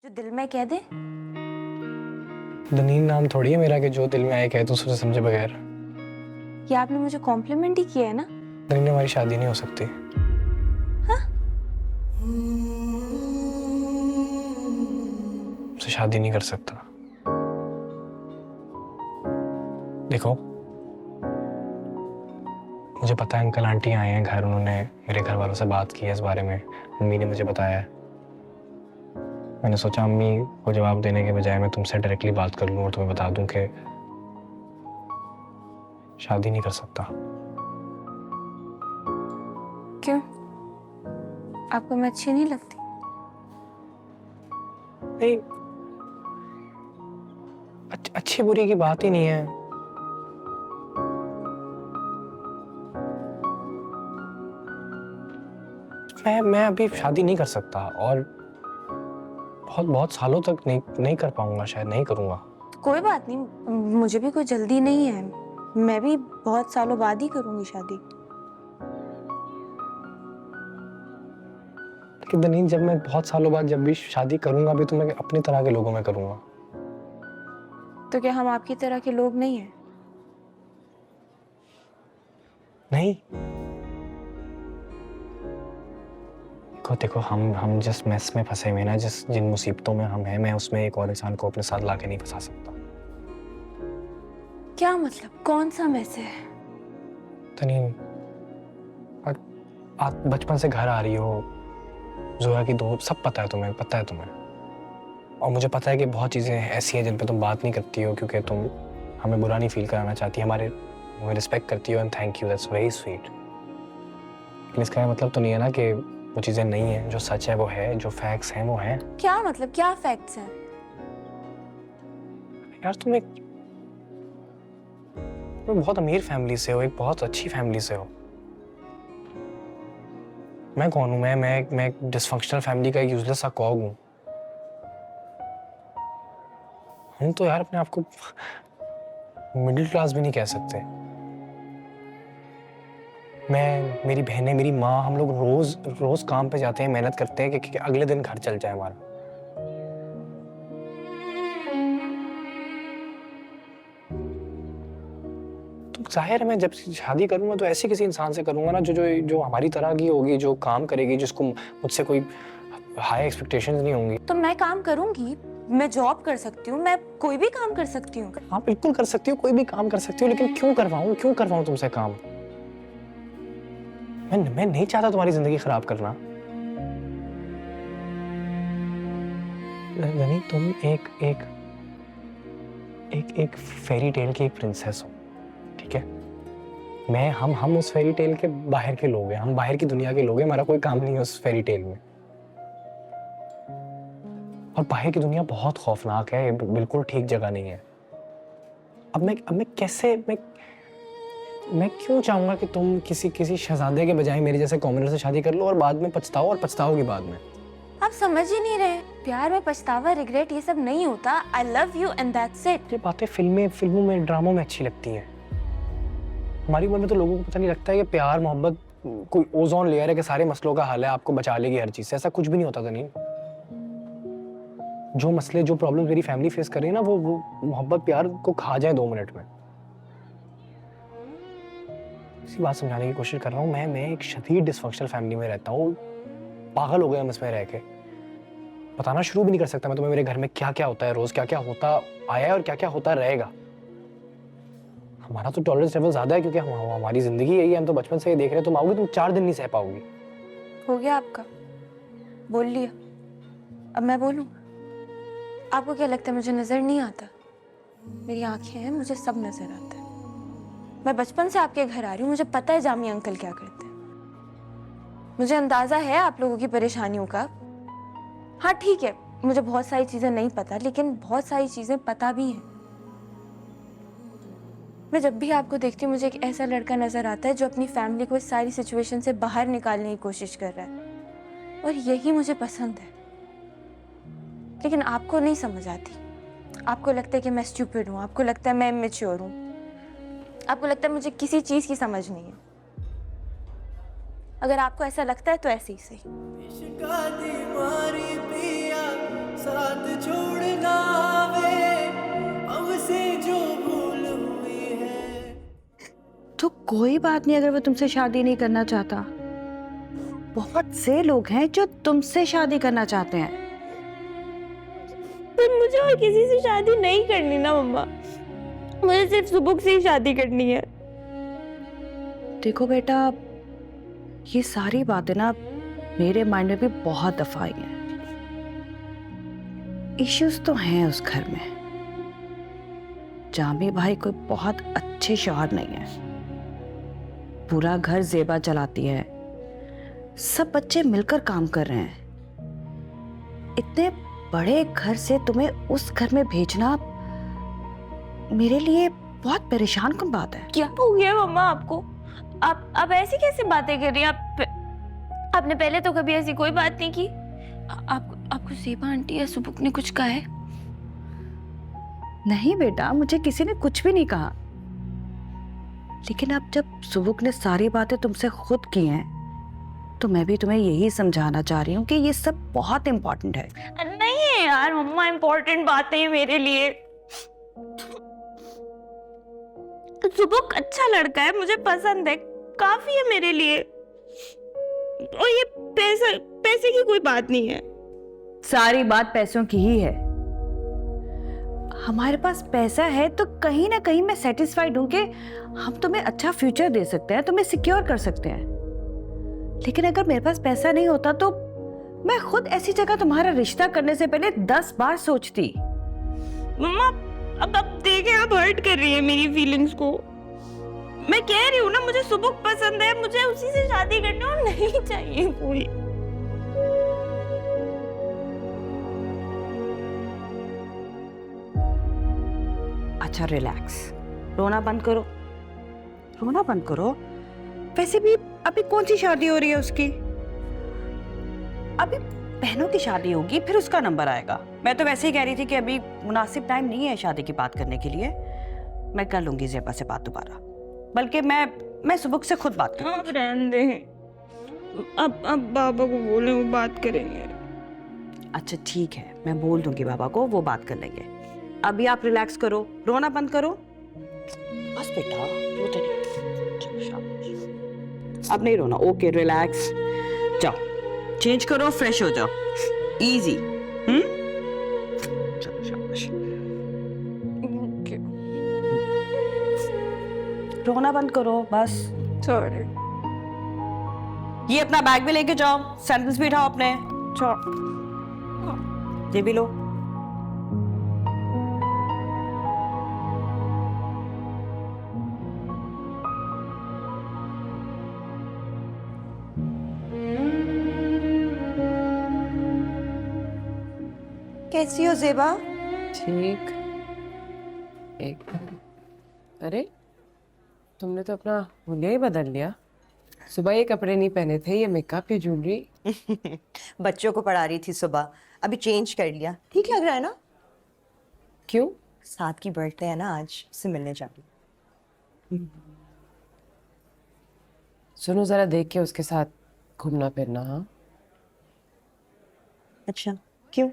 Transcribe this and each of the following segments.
तो दिल में कह दे। दनीन नाम थोड़ी है मेरा कि जो दिल में आए कहे तो सोचे समझे बगैर। ये आपने मुझे कॉम्प्लीमेंट ही किया है ना? दनीन हमारी शादी नहीं हो सकती। हाँ? मुझसे शादी नहीं कर सकता। देखो, मुझे पता है अंकल आंटी आए हैं घर, उन्होंने मेरे घर वालों से बात की है इस बारे में, मम्मी ने मुझे बताया है। मैंने सोचा अम्मी को जवाब देने के बजाय मैं तुमसे डायरेक्टली बात कर लूं और तुम्हें बता दूं कि शादी नहीं कर सकता। क्यों? आपको मैं अच्छी नहीं लगती? नहीं, अच्छी बुरी की बात ही नहीं है। मैं अभी शादी नहीं कर सकता और बहुत बहुत सालों तक नहीं कर पाऊंगा, शायद नहीं करूंगा। कोई बात नहीं, मुझे भी कोई जल्दी नहीं है। मैं भी बहुत सालों बाद ही करूंगी शादी। लेकिन दनीन, जब मैं बहुत सालों बाद जब भी शादी करूंगा भी तो मैं अपनी तरह के लोगों में करूंगा। तो क्या हम आपकी तरह के लोग नहीं हैं? नहीं, देखो हम जिस मेस में फंसे हुए ना, जिन मुसीबतों में हम हैं, मैं उसमें एक और इंसान को अपने साथ लाके नहीं फंसा सकता। क्या मतलब? कौन सा मैस है? तनीन, आप बचपन से घर आ रही हो, जोया की दोस्त, सब पता है तुम्हें। और मुझे पता है कि बहुत चीज़ें ऐसी हैं जिन पे तुम बात नहीं करती हो क्योंकि तुम हमें बुरा नहीं फील कराना चाहती, हमें रिस्पेक्ट करती हो, and thank you, that's very sweet. लेकिन इसका मतलब तो नहीं है ना कि वो चीज़ें नहीं है, जो सच है वो है, जो फैक्ट्स हैं वो हैं। क्या मतलब? क्या फैक्ट्स हैं? यार तुम बहुत अमीर फैमिली से हो, एक बहुत अच्छी फैमिली से हो। मैं कौन हूँ? मैं एक डिसफंक्शनल फैमिली का एक यूजलेस सा कॉग हूँ। हम तो यार अपने आप को मिडिल क्लास भी नहीं कह सकते। मैं, मेरी बहनें, मेरी माँ, हम लोग रोज रोज काम पे जाते हैं, मेहनत करते हैं कि अगले दिन घर चल जाए हमारा। तो जाहिर है मैं जब शादी करूंगा तो ऐसे किसी इंसान से करूंगा ना जो हमारी तरह की होगी, जो काम करेगी, जिसको मुझसे कोई हाई एक्सपेक्टेशंस नहीं होंगी। तो मैं काम करूंगी, मैं जॉब कर सकती हूँ, मैं कोई भी काम कर सकती हूँ। हाँ बिल्कुल कर सकती हो, कोई भी काम कर सकती हो, लेकिन क्यों करवाऊं तुमसे काम? मैं नहीं चाहता तुम्हारी जिंदगी खराब करना। नहीं, तुम एक फेरी टेल की एक प्रिंसेस हो, ठीक है? हम उस फेरी टेल के बाहर के लोग हैं, हम बाहर की दुनिया के लोग हैं, हमारा कोई काम नहीं है उस फेरी टेल में। और बाहर की दुनिया बहुत खौफनाक है, बिल्कुल ठीक जगह नहीं है। अब मैं कैसे मैं क्यों चाहूंगा कि तुम किसी शहजादे के बजाय मेरे जैसे कॉमनर से शादी कर लो और बाद में पछताओ, और पछताओगी बाद में। आप समझ ही नहीं रहे, प्यार में पछतावा, रिग्रेट, ये सब नहीं होता। I love you and that's it. ये बातें फिल्मों में, ड्रामों में अच्छी लगती हैं। हमारी उम्र में तो लोगों को पता नहीं लगता है कि प्यार मोहब्बत कोई ओजोन लेयर है कि सारे मसलों का हल है, आपको बचा लेगी हर चीज से। ऐसा कुछ भी नहीं होता था। नहीं, जो मसले, जो प्रॉब्लम मेरी फैमिली फेस कर रही है ना, वो मोहब्बत प्यार को खा जाए 2 मिनट में। इसी बात समझाने की कोशिश कर रहा हूँ। मैं एक शदीद डिसफंक्शनल फैमिली में रहता हूँ, पागल हो गए हम इसमें रह के। बताना शुरू भी नहीं कर सकता मैं तुम्हें मेरे घर में क्या क्या होता है, रोज क्या क्या होता आया है और क्या क्या होता रहेगा। हमारा तो टॉलरेंस लेवल ज्यादा है क्योंकि हमारी जिंदगी यही है, हम तो बचपन से ये देख रहे हैं। तुम आओगे, तुम 4 दिन नहीं सह पाओगी। हो गया आपका, बोल लिया, अब मैं बोलूं? आपको क्या लगता है मुझे नजर नहीं आता? मेरी आंखें हैं, मुझे सब नजर आता है। मैं बचपन से आपके घर आ रही हूँ, मुझे पता है जामी अंकल क्या करते हैं। मुझे अंदाजा है आप लोगों की परेशानियों का। हाँ ठीक है, मुझे बहुत सारी चीजें नहीं पता, लेकिन बहुत सारी चीजें पता भी हैं। मैं जब भी आपको देखती हूँ मुझे एक ऐसा लड़का नजर आता है जो अपनी फैमिली को इस सारी सिचुएशन से बाहर निकालने की कोशिश कर रहा है, और यही मुझे पसंद है। लेकिन आपको नहीं समझ आती। आपको लगता है कि मैं स्टूपिड हूँ, आपको लगता है मैं इमेच्योर हूँ, आपको लगता है मुझे किसी चीज की समझ नहीं है। अगर आपको ऐसा लगता है तो ऐसे ही सही। साथ छोड़ना वे हमसे जो भूल हुई है। तो कोई बात नहीं अगर वो तुमसे शादी नहीं करना चाहता। बहुत से लोग हैं जो तुमसे शादी करना चाहते हैं। पर मुझे और किसी से शादी नहीं करनी ना मम्मा, मुझे सिर्फ सुबुक से ही शादी करनी है। देखो बेटा, ये सारी बातें ना मेरे माइंड में भी बहुत दफा आई हैं। इश्यूज तो हैं उस घर में। जामी भाई कोई बहुत अच्छे शौहर नहीं है। पूरा घर जेबा चलाती है, सब बच्चे मिलकर काम कर रहे हैं। इतने बड़े घर से तुम्हें उस घर में भेजना मेरे लिए बहुत परेशान कन बात है। क्या हो गया मम्मा आपको? आप ऐसी कैसे बातें कर रही हैं? आपने पहले तो कभी ऐसी कोई बात नहीं की। आपको सेबा आंटी या सुबुक ने कुछ कहा है? नहीं बेटा, मुझे किसी ने कुछ भी नहीं कहा। लेकिन अब जब सुबुक ने सारी बातें तुमसे खुद की हैं, तो मैं भी तुम्हें यही समझाना चाह रही हूँ कि ये सब बहुत इम्पोर्टेंट है। नहीं है यार मम्मा, इम्पोर्टेंट बातें हैं मेरे लिए। सुबुक अच्छा लड़का है, मुझे पसंद है, काफी है मेरे लिए। और ये पैसे की कोई बात नहीं है। सारी बात पैसों की ही है। हमारे पास पैसा है तो कहीं ना कहीं मैं सेटिस्फाइड हूं कि हम तुम्हें अच्छा फ्यूचर दे सकते हैं, तुम्हें सिक्योर कर सकते हैं। लेकिन अगर मेरे पास पैसा नहीं होता तो मैं खुद ऐसी जगह तुम्हारा रिश्ता करने से पहले 10 बार सोचती। मम्मा अब देखे, आप हर्ट कर रही है मेरी फीलिंग्स को। मैं कह रही हूँ ना, मुझे सुबुक पसंद है, मुझे उसी से शादी करनी और नहीं चाहिए कोई। अच्छा रिलैक्स, रोना बंद करो, रोना बंद करो। वैसे भी अभी कौन सी शादी हो रही है उसकी? अभी बहनों की शादी होगी, फिर उसका नंबर आएगा। मैं तो वैसे ही कह रही थी कि अभी मुनासिब टाइम नहीं है शादी की बात करने के लिए। मैं कर लूंगी ज़ेबा से बात दोबारा, बल्कि मैं सुबुक से खुद बात करूंगी। आप रहने दें, अब बाबा को बोले, वो बात करेंगे। अच्छा ठीक है, मैं बोल दूंगी बाबा को, वो बात कर लेंगे। अभी आप रिलैक्स करो, रोना बंद करो। बस बेटा, रोते नहीं। चलो शाबाश, अब नहीं रोना। ओके रिलैक्स, जाओ चेंज करो, फ्रेश हो जाओ। इजी। चलो शाबाश, रोना बंद करो बस। सॉरी। ये अपना बैग भी लेके जाओ, सैंडल्स भी उठाओ अपने। ये भी लो। कैसी हो ज़ेबा? ठीक। एक अरे तुमने तो अपना हुलिया ही बदल लिया। सुबह ये कपड़े नहीं पहने थे, ये मेकअप, ये ज्वेलरी। बच्चों को पढ़ा रही थी सुबह, अभी चेंज कर लिया। ठीक लग रहा है ना? क्यों? साथ की बर्थडे है ना आज, उससे मिलने जा रही। सुनो, जरा देख के उसके साथ घूमना फिरना। हाँ अच्छा क्यों?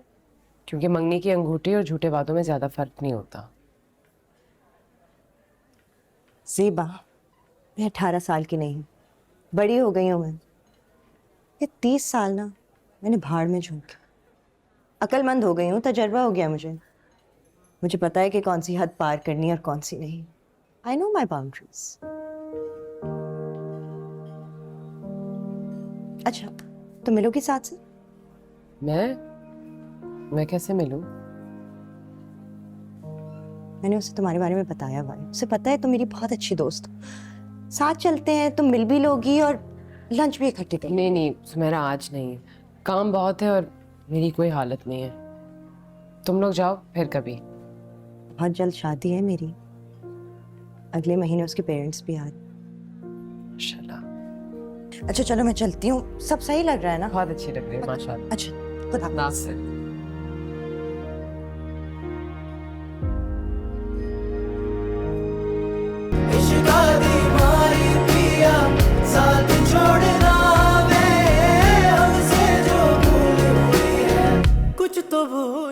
क्योंकि मंगनी की अंगूठी और झूठे वादों में ज्यादा फर्क नहीं होता। ज़ेबा, मैं 18 साल की नहीं, बड़ी हो गई हूँ मैं। ये 30 साल ना मैंने भाड़ में झोंके। अक्लमंद हो गई हूँ, तजर्बा हो गया मुझे। मुझे पता है कि कौन सी हद पार करनी है और कौन सी नहीं। I know my boundaries. अच्छा, तो मिलोगी साथ से? मैं कैसे मिलूं? मैंने उसे तुम्हारे बारे में बताया हुआ है, उसे पता है तुम मेरी बहुत अच्छी दोस्त हो। साथ चलते हैं, तुम मिल भी लोगी और लंच भी इकट्ठे करेंगे। नहीं सुमेरा, आज नहीं, काम बहुत है और मेरी कोई हालत नहीं है। तुम लोग जाओ, फिर कभी। बहुत जल्द शादी है मेरी, अगले महीने उसके पेरेंट्स भी आ रहे। माशाल्लाह। अच्छा चलो मैं चलती हूँ, सब सही लग रहा है ना? बहुत अच्छी लग रही है माशाल्लाह। अच्छा खुदा नासिर। साथ छोड़ना वे हमसे जो भूल हुई है। कुछ तो तो भूल